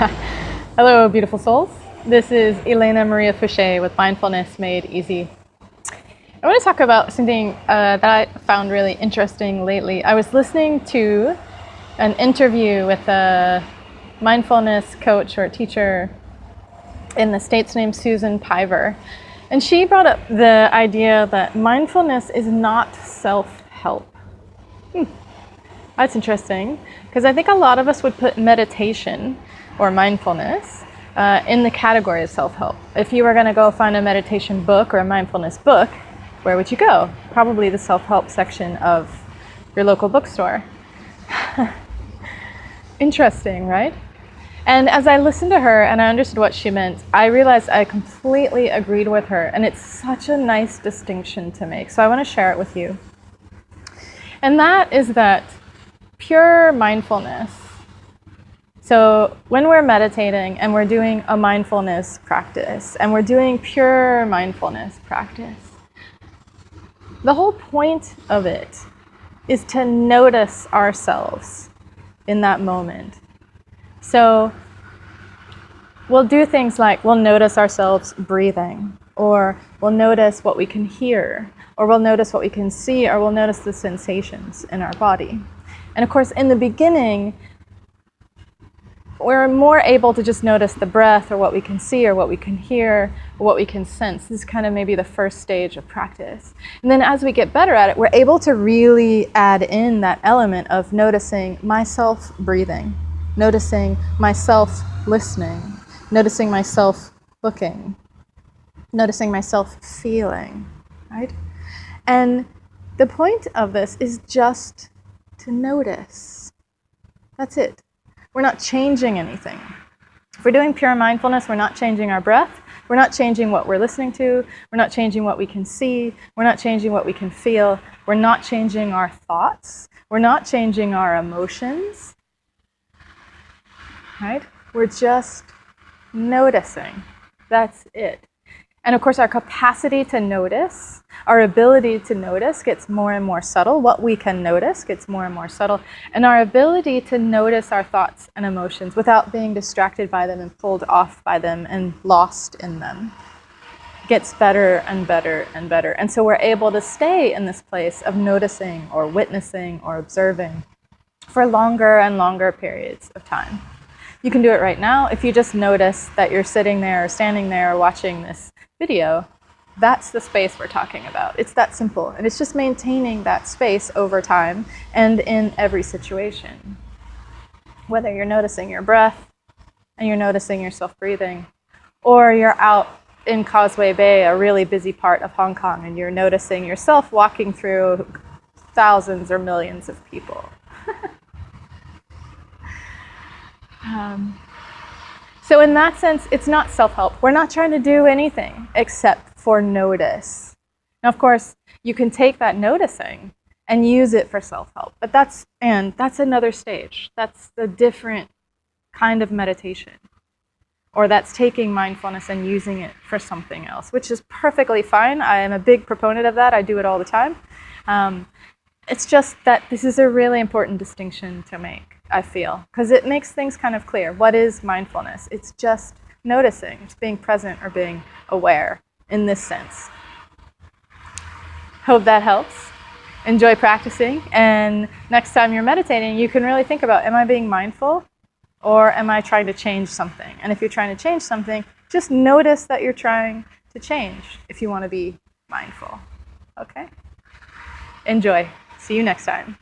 Hello, beautiful souls. This is Elena Maria Fouché with Mindfulness Made Easy. I want to talk about something that I found really interesting lately. I was listening to an interview with a mindfulness coach or teacher in the States named Susan Piver. And she brought up the idea that mindfulness is not self-help. That's interesting, because I think a lot of us would put meditation or mindfulness in the category of self-help. If you were going to go find a meditation book or a mindfulness book, where would you go? Probably the self-help section of your local bookstore. Interesting, right? And as I listened to her and I understood what she meant, I realized I completely agreed with her, and it's such a nice distinction to make. So I want to share it with you. And that is that pure mindfulness. So when we're meditating and we're doing a mindfulness practice and we're doing pure mindfulness practice, the whole point of it is to notice ourselves in that moment. So we'll do things like we'll notice ourselves breathing, or we'll notice what we can hear, or we'll notice what we can see, or we'll notice the sensations in our body. And of course, in the beginning, we're more able to just notice the breath, or what we can see, or what we can hear, or what we can sense. This is kind of maybe the first stage of practice. And then as we get better at it, we're able to really add in that element of noticing myself breathing, noticing myself listening, noticing myself looking, noticing myself feeling, right? And the point of this is just to notice. That's it. We're not changing anything. If we're doing pure mindfulness, we're not changing our breath. We're not changing what we're listening to. We're not changing what we can see. We're not changing what we can feel. We're not changing our thoughts. We're not changing our emotions. Right? We're just noticing. That's it. And of course, our capacity to notice, our ability to notice gets more and more subtle. What we can notice gets more and more subtle. And our ability to notice our thoughts and emotions without being distracted by them and pulled off by them and lost in them gets better and better and better. And so we're able to stay in this place of noticing or witnessing or observing for longer and longer periods of time. You can do it right now. If you just notice that you're sitting there or standing there or watching this video, that's the space we're talking about. It's that simple. And it's just maintaining that space over time and in every situation. Whether you're noticing your breath and you're noticing yourself breathing, or you're out in Causeway Bay, a really busy part of Hong Kong, and you're noticing yourself walking through thousands or millions of people. So in that sense, it's not self-help. We're not trying to do anything except for notice. Now, of course, you can take that noticing and use it for self-help, but that's another stage. That's a different kind of meditation. Or that's taking mindfulness and using it for something else, which is perfectly fine. I am a big proponent of that. I do it all the time. It's just that this is a really important distinction to make, I feel, because it makes things kind of clear. What is mindfulness? It's just noticing, it's being present or being aware in this sense. Hope that helps. Enjoy practicing, and next time you're meditating, you can really think about, am I being mindful or am I trying to change something? And if you're trying to change something, just notice that you're trying to change if you want to be mindful. Okay? Enjoy. See you next time.